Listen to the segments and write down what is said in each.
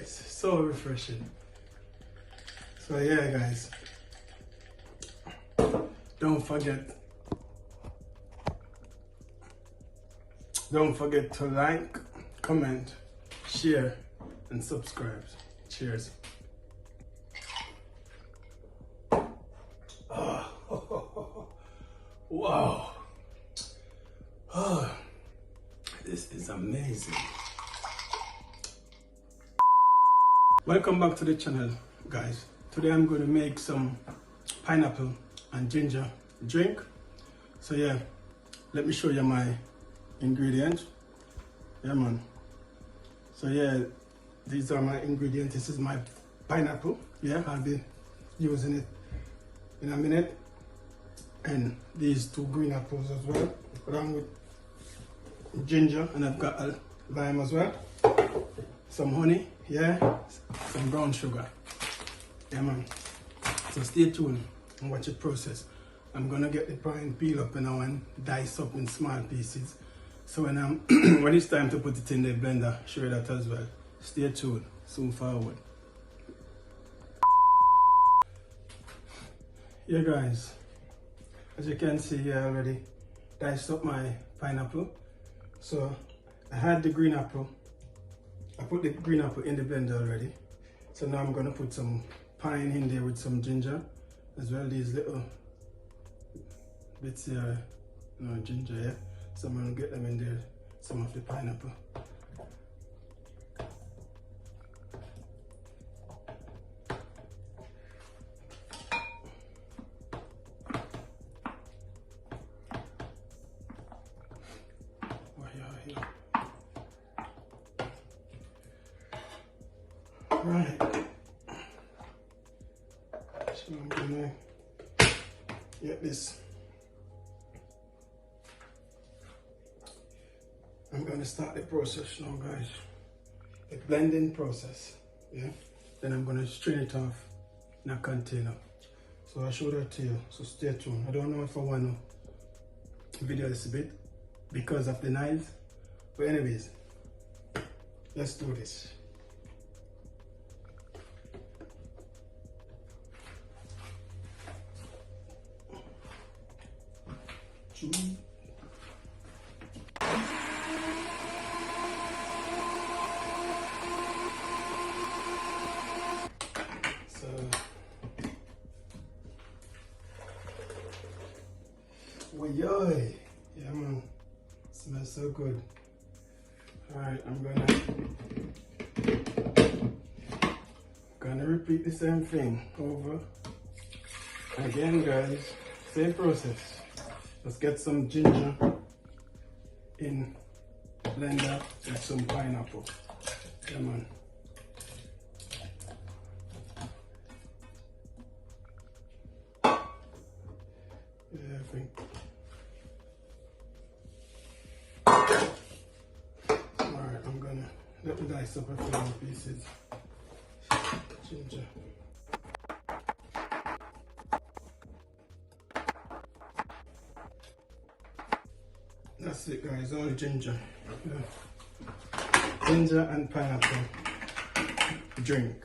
guys, so refreshing. So yeah guys, don't forget to like, comment, share and subscribe. Cheers. Oh, wow. Oh, this is amazing. Welcome back to the channel, guys. Today I'm going to make some pineapple and ginger drink. So yeah, let me show you my ingredients. Yeah man. So yeah, these are my ingredients. This is my pineapple. Yeah, I'll be using it in a minute. And these 2 green apples as well, along with ginger, and I've got a lime as well. Some honey, yeah, some brown sugar. Yeah man. So stay tuned and watch the process. I'm gonna get the pine peel up now and dice up in small pieces. So when when it's time to put it in the blender, show you that as well. Stay tuned, soon forward. Yeah guys, as you can see here, I already diced up my pineapple. So I had the green apple. I put the green apple in the blender already. So now I'm gonna put some pine in there with some ginger as well. These little bits here, ginger, yeah. So I'm gonna get them in there, some of the pineapple. Right. So I'm gonna get this. I'm gonna start the process now, guys. The blending process. Yeah. Then I'm gonna strain it off in a container. So I'll show that to you. So stay tuned. I don't know if I wanna video this a bit because of the knife. But anyways, let's do this. So yoy, yeah man, smells so good. All right, I'm gonna repeat the same thing over again, guys. Same process. Let's get some ginger in blender with some pineapple. Come on. Yeah, I think. Alright, I'm gonna let me dice up a few more pieces. Ginger. That's it guys, all ginger. Yeah. Ginger and pineapple drink.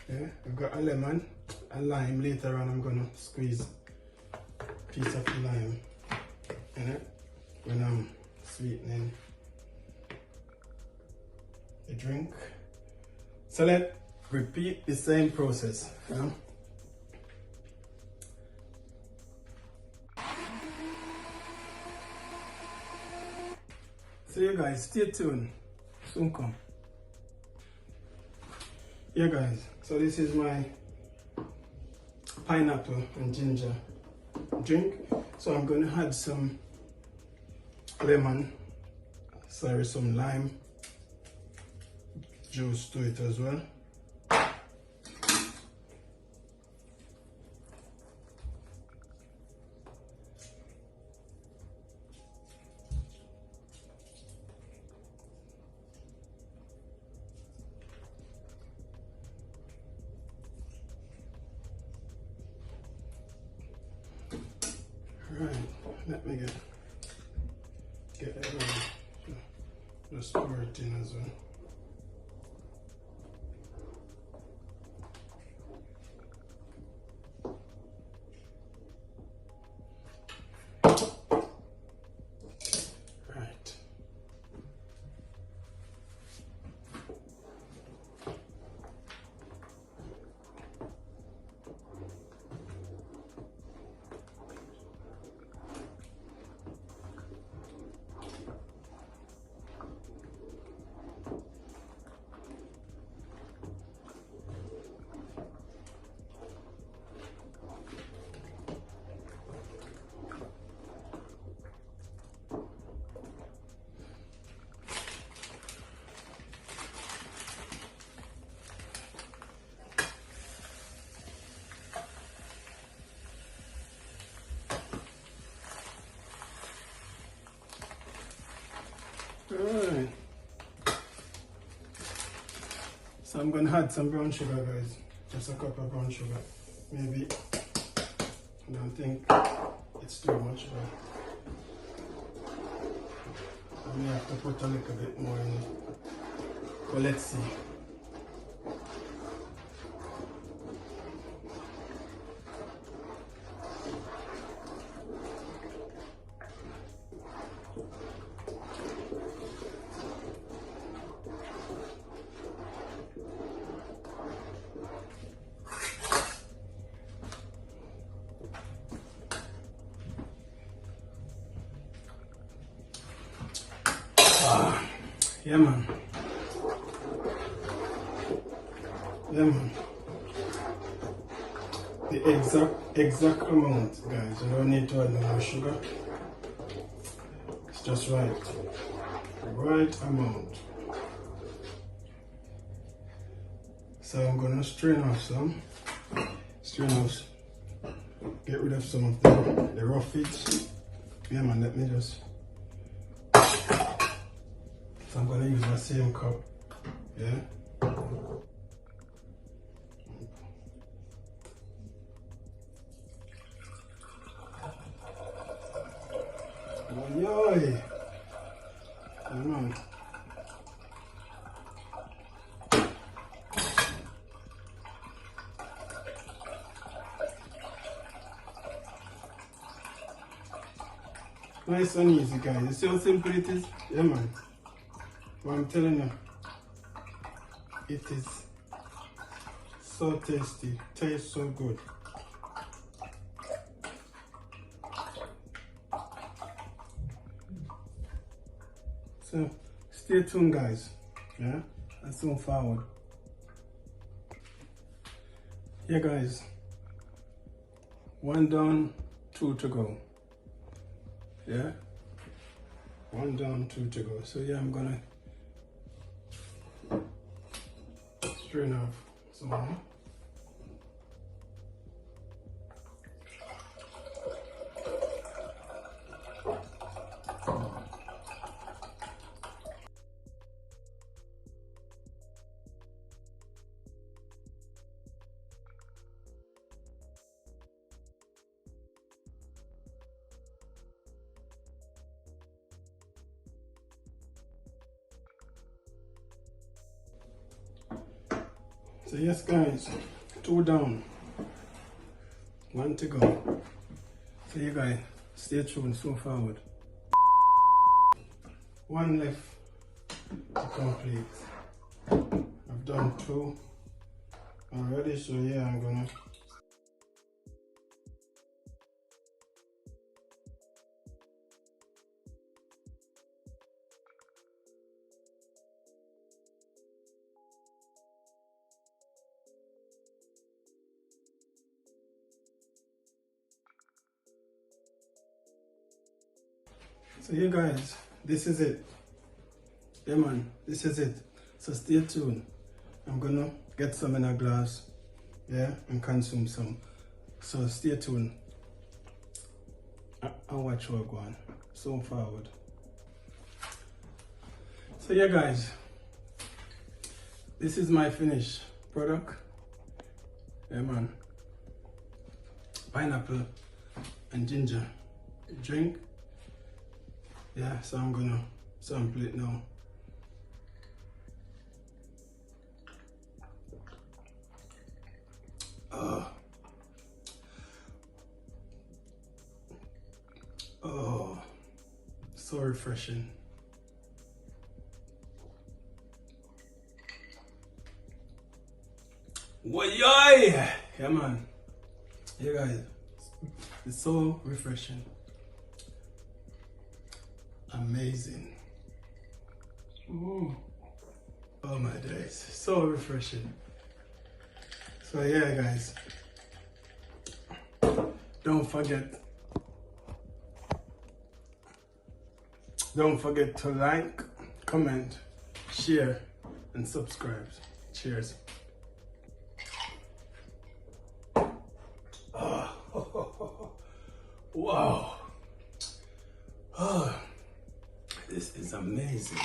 Yeah, I've got a lemon, a lime. Later on I'm gonna squeeze a piece of the lime in it when I'm sweetening the drink. So let's repeat the same process. Yeah? So yeah guys, stay tuned, soon come. Yeah guys, so this is my pineapple and ginger drink. So I'm going to add some some lime juice to it as well. Right, let me get that ready. Just pour it in as well. So I'm gonna add some brown sugar, guys. Just a cup of brown sugar. Maybe, I don't think it's too much, but I may have to put a little bit more in it. But let's see. Yeah, man. Yeah, man. The exact amount, guys. You don't need to add no more sugar. It's just right. Right amount. So I'm gonna strain off some. Get rid of some of the rough bits. Yeah, man. Let me just. So I'm gonna use my same cup. Yeah. Yoy. Come on. Nice and easy, guys. You see how simple it is? Yeah, man. But I'm telling you, it is so tasty. Tastes so good. So stay tuned, guys. Yeah, and soon forward. Yeah, guys. 1 down, 2 to go. Yeah, 1 down, 2 to go. So yeah, I'm gonna strain off some more. So yes, guys, 2 down, 1 to go. So you guys, stay tuned, so forward. 1 left to complete. I've done 2 already, so yeah, I'm gonna. So yeah, guys, this is it. Yeah, man, this is it. So stay tuned. I'm gonna get some in a glass, yeah, and consume some. So stay tuned. I'll watch what go on. So forward. So yeah, guys, this is my finished product. Yeah, man. Pineapple and ginger drink. Yeah, so I'm gonna sample it now. Oh, so refreshing. What yeah, man. Yeah, guys, it's so refreshing. Amazing. Ooh. Oh my days, so refreshing. So yeah, guys, don't forget to like, comment, share, and subscribe. Cheers. Oh, wow. Oh, this is amazing.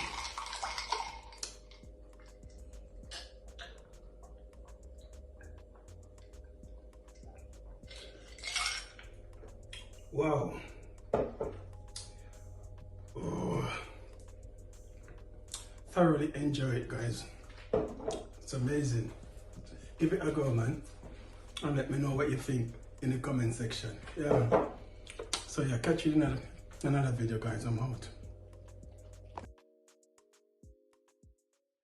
Wow. Oh. Thoroughly enjoy it, guys. It's amazing. Give it a go, man, and let me know what you think in the comment section. Yeah. So yeah, catch you in another video, guys. I'm out.